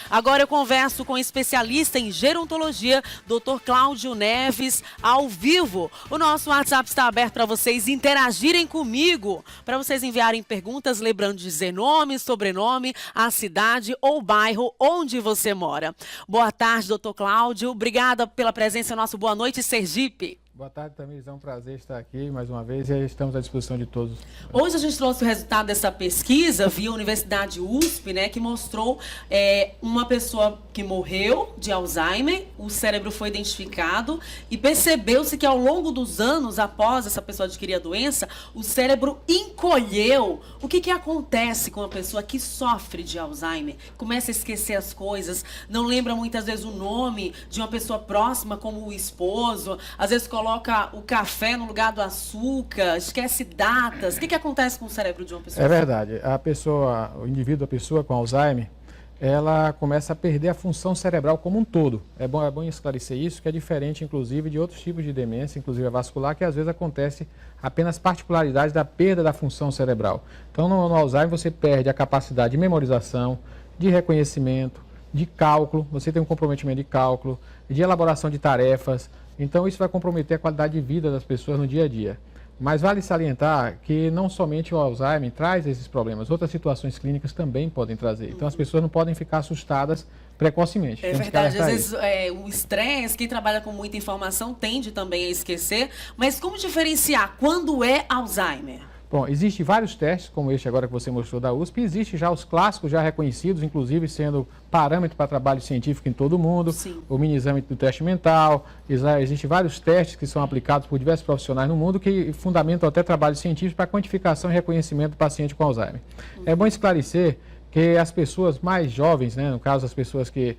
Agora eu converso com o especialista em gerontologia, Dr. Cláudio Neves, ao vivo. O nosso WhatsApp está aberto para vocês interagirem comigo, para vocês enviarem perguntas, lembrando de dizer nome, sobrenome, a cidade ou bairro onde você mora. Boa tarde, doutor Cláudio. Obrigada pela presença. Nosso boa noite, Sergipe. Boa tarde, Tamires. É um prazer estar aqui mais uma vez e estamos à disposição de todos. Hoje a gente trouxe o resultado dessa pesquisa via Universidade USP, né, que mostrou uma pessoa que morreu de Alzheimer, o cérebro foi identificado e percebeu-se que ao longo dos anos, após essa pessoa adquirir a doença, o cérebro encolheu. O que acontece com uma pessoa que sofre de Alzheimer? Começa a esquecer as coisas, não lembra muitas vezes o nome de uma pessoa próxima, como o esposo, às vezes coloca o café no lugar do açúcar, esquece datas. O que acontece com o cérebro de uma pessoa? É verdade. A pessoa, o indivíduo, a pessoa com Alzheimer, ela começa a perder a função cerebral como um todo. É bom esclarecer isso, que é diferente, inclusive, de outros tipos de demência, inclusive a vascular, que às vezes acontece apenas particularidades da perda da função cerebral. Então, no Alzheimer, você perde a capacidade de memorização, de reconhecimento, de cálculo, você tem um comprometimento de cálculo, de elaboração de tarefas. Então, isso vai comprometer a qualidade de vida das pessoas no dia a dia. Mas vale salientar que não somente o Alzheimer traz esses problemas, outras situações clínicas também podem trazer. Então, as pessoas não podem ficar assustadas precocemente. É verdade, às vezes o estresse, quem trabalha com muita informação tende também a esquecer. Mas como diferenciar quando é Alzheimer? Bom, existem vários testes, como este agora que você mostrou da USP, existem já os clássicos já reconhecidos, inclusive sendo parâmetro para trabalho científico em todo o mundo. Sim. O mini-exame do teste mental, existem vários testes que são aplicados por diversos profissionais no mundo que fundamentam até trabalho científico para quantificação e reconhecimento do paciente com Alzheimer. É bom esclarecer que as pessoas mais jovens, né, no caso as pessoas que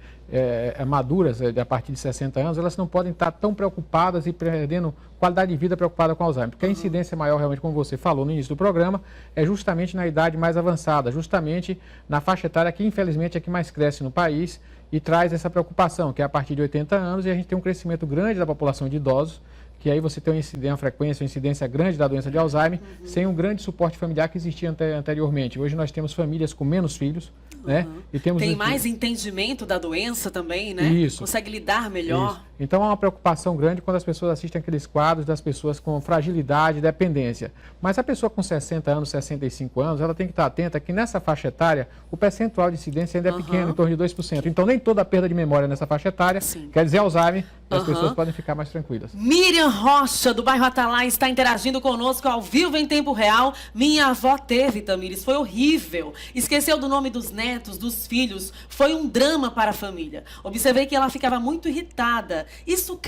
maduras, a partir de 60 anos, elas não podem estar tão preocupadas e perdendo qualidade de vida preocupada com Alzheimer, porque a incidência maior, realmente, como você falou no início do programa, é justamente na idade mais avançada, justamente na faixa etária que, infelizmente, é que mais cresce no país e traz essa preocupação, que é a partir de 80 anos, e a gente tem um crescimento grande da população de idosos, que aí você tem uma frequência, uma incidência grande da doença de Alzheimer, sem um grande suporte familiar que existia anteriormente. Hoje nós temos famílias com menos filhos, né? E tem mais entendimento da doença também, né? Isso. Consegue lidar melhor. Isso. Então, há uma preocupação grande quando as pessoas assistem aqueles quadros das pessoas com fragilidade e dependência. Mas a pessoa com 60 anos, 65 anos, ela tem que estar atenta que nessa faixa etária, o percentual de incidência ainda é pequeno, em torno de 2%. Então, nem toda a perda de memória nessa faixa etária quer dizer Alzheimer, e as pessoas podem ficar mais tranquilas. Miriam Rocha, do bairro Atalaia, está interagindo conosco ao vivo em tempo real. Minha avó teve, Tamires, foi horrível. Esqueceu do nome dos netos, dos filhos. Foi um drama para a família. Observei que ela ficava muito irritada. Isso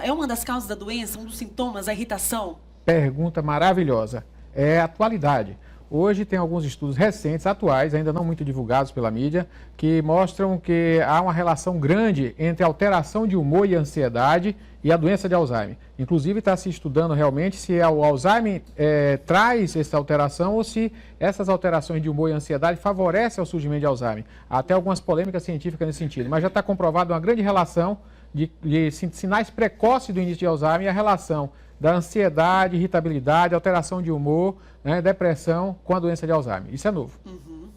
é uma das causas da doença, um dos sintomas, a irritação? Pergunta maravilhosa. É atualidade. Hoje tem alguns estudos recentes, atuais, ainda não muito divulgados pela mídia, que mostram que há uma relação grande entre a alteração de humor e ansiedade e a doença de Alzheimer. Inclusive está se estudando realmente se o Alzheimer traz essa alteração ou se essas alterações de humor e ansiedade favorecem o surgimento de Alzheimer. Há até algumas polêmicas científicas nesse sentido, mas já está comprovado uma grande relação de sinais precoces do início de Alzheimer e a relação da ansiedade, irritabilidade, alteração de humor, né, depressão com a doença de Alzheimer. Isso é novo.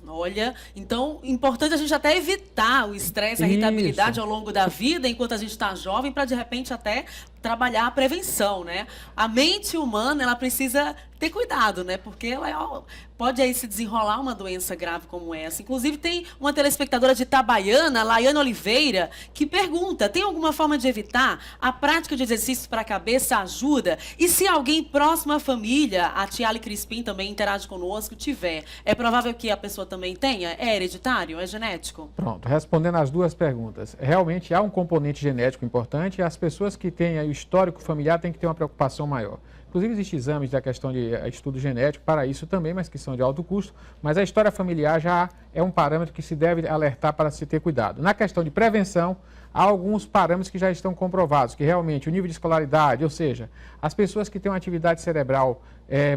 Olha, então, importante a gente até evitar o estresse, a irritabilidade ao longo da vida, enquanto a gente está jovem, para de repente até trabalhar a prevenção, né? A mente humana, ela precisa ter cuidado, né? Porque ela pode aí se desenrolar uma doença grave como essa. Inclusive, tem uma telespectadora de Itabaiana, Laiane Oliveira, que pergunta, tem alguma forma de evitar? A prática de exercícios para a cabeça ajuda? E se alguém próximo à família, a Tiale Crispim também interage conosco, tiver, é provável que a pessoa também tenha? É hereditário? É genético? Pronto, respondendo as duas perguntas. Realmente há um componente genético importante e as pessoas que têm aí o histórico familiar têm que ter uma preocupação maior. Inclusive, existem exames da questão de estudo genético para isso também, mas que são de alto custo. Mas a história familiar já é um parâmetro que se deve alertar para se ter cuidado. Na questão de prevenção, há alguns parâmetros que já estão comprovados, que realmente o nível de escolaridade, ou seja, as pessoas que têm uma atividade cerebral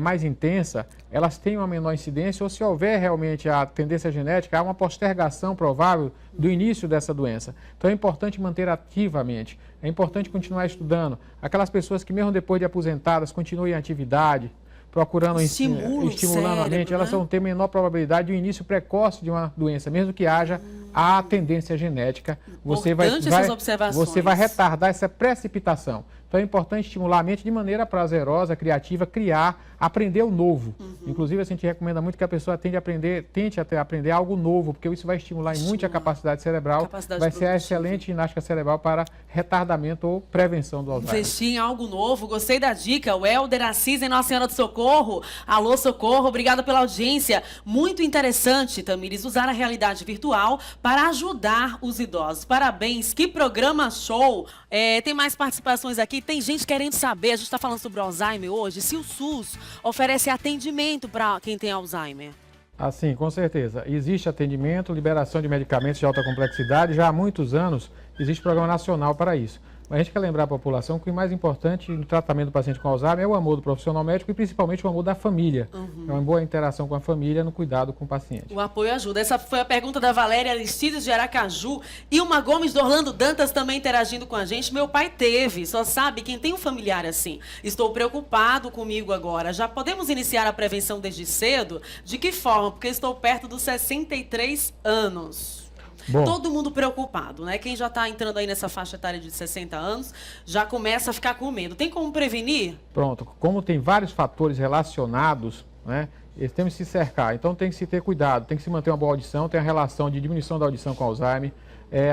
mais intensa, elas têm uma menor incidência, ou se houver realmente a tendência genética, há uma postergação provável do início dessa doença. Então é importante manter ativamente, é importante continuar estudando. Aquelas pessoas que mesmo depois de aposentadas continuem em atividade, procurando estimulando a mente, elas vão ter menor probabilidade de um início precoce de uma doença, mesmo que haja à tendência genética, você essas vai retardar essa precipitação. Então é importante estimular a mente de maneira prazerosa, criativa, criar, aprender o novo. Inclusive, a gente recomenda muito que a pessoa tente aprender algo novo, porque isso vai estimular muito a capacidade cerebral, vai ser a excelente ginástica cerebral para retardamento ou prevenção do Alzheimer. Investir em algo novo, gostei da dica. O Helder Assis em Nossa Senhora do Socorro. Alô, Socorro, obrigada pela audiência. Muito interessante, Tamires, usar a realidade virtual para ajudar os idosos. Parabéns, que programa show. Tem mais participações aqui. Tem gente querendo saber, a gente está falando sobre o Alzheimer hoje, se o SUS oferece atendimento para quem tem Alzheimer. Assim, com certeza. Existe atendimento, liberação de medicamentos de alta complexidade. Já há muitos anos existe programa nacional para isso. Mas a gente quer lembrar a população que o mais importante no tratamento do paciente com Alzheimer é o amor do profissional médico e principalmente o amor da família. É uma boa interação com a família no cuidado com o paciente. O apoio ajuda. Essa foi a pergunta da Valéria Aristides de Aracaju. Ilma Gomes de Orlando Dantas também interagindo com a gente. Meu pai teve, só sabe quem tem um familiar assim. Estou preocupado comigo agora. Já podemos iniciar a prevenção desde cedo? De que forma? Porque estou perto dos 63 anos. Bom, todo mundo preocupado, né? Quem já está entrando aí nessa faixa etária de 60 anos já começa a ficar com medo. Tem como prevenir? Pronto. Como tem vários fatores relacionados, né? Eles têm que se cercar. Então tem que se ter cuidado, tem que se manter uma boa audição, tem a relação de diminuição da audição com Alzheimer,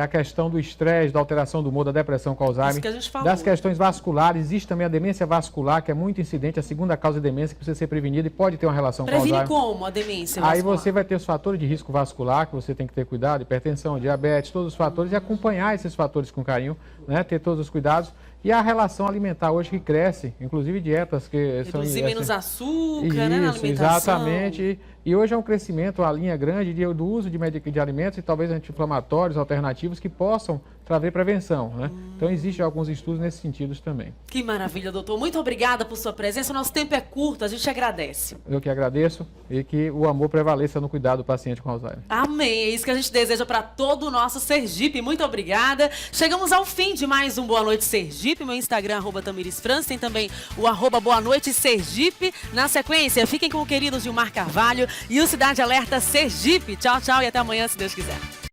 a questão do estresse, da alteração do humor, da depressão com Alzheimer, isso que a gente falou. Das questões vasculares. Existe também a demência vascular, que é muito incidente, a segunda causa de demência, que precisa ser prevenida e pode ter uma relação com Alzheimer. Previne como a demência vascular? Aí você vai ter os fatores de risco vascular, que você tem que ter cuidado, hipertensão, diabetes, todos os fatores, e acompanhar esses fatores com carinho, né? Ter todos os cuidados. E a relação alimentar hoje que cresce, inclusive dietas que são... Reduzir menos açúcar, né, na alimentação. Exatamente. E hoje é um crescimento, uma linha grande do uso de alimentos e talvez anti-inflamatórios, alternativos que possam trazer prevenção, né? Então, existem alguns estudos nesse sentido também. Que maravilha, doutor. Muito obrigada por sua presença. O nosso tempo é curto, a gente agradece. Eu que agradeço e que o amor prevaleça no cuidado do paciente com Alzheimer. Amém. É isso que a gente deseja para todo o nosso Sergipe. Muito obrigada. Chegamos ao fim de mais um Boa Noite Sergipe. Meu Instagram, @TamirisFrança. Tem também o @Boa Noite Sergipe. Na sequência, fiquem com o querido Gilmar Carvalho e o Cidade Alerta Sergipe. Tchau, tchau e até amanhã, se Deus quiser.